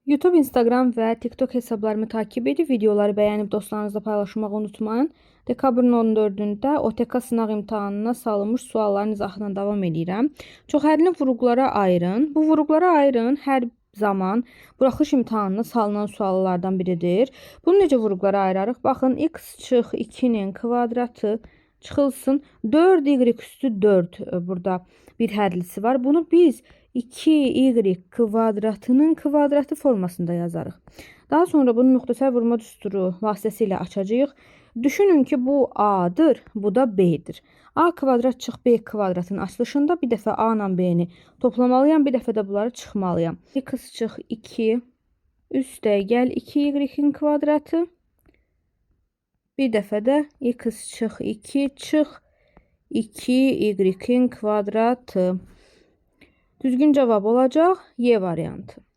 YouTube, Instagram və TikTok hesablarımı takip edib, videoları bəyənib dostlarınızla paylaşmağı unutmayın. Dekabrın 14-də OTK sınaq imtahanına salınmış sualların izahına davam edirəm. Çoxhərli vurğulara ayırın. Bu vurğulara ayırın hər zaman buraxılış imtahanına salınan suallardan biridir. Bunu necə vurğulara ayırarıq? Baxın, x çıx 2-nin kvadratı çıxılsın 4y üstü 4 burada bir hərlisi var. Bunu biz 2y kvadratının kvadratı formasında yazarıq. Daha sonra bunu müxtəsər vurma düsturu vasitəsilə açacağıq. Düşünün ki, bu A-dır, bu da B-dir. A kvadrat çıx B kvadratın açılışında bir dəfə A ilə B-ni toplamalıyam, bir dəfə də bunları çıxmalıyam. X çıx 2 üstə gəl 2y-in kvadratı. Bir dəfə də x çıx 2 çıx 2y-in kvadratı. Düzgün cavab olacaq Y variantı.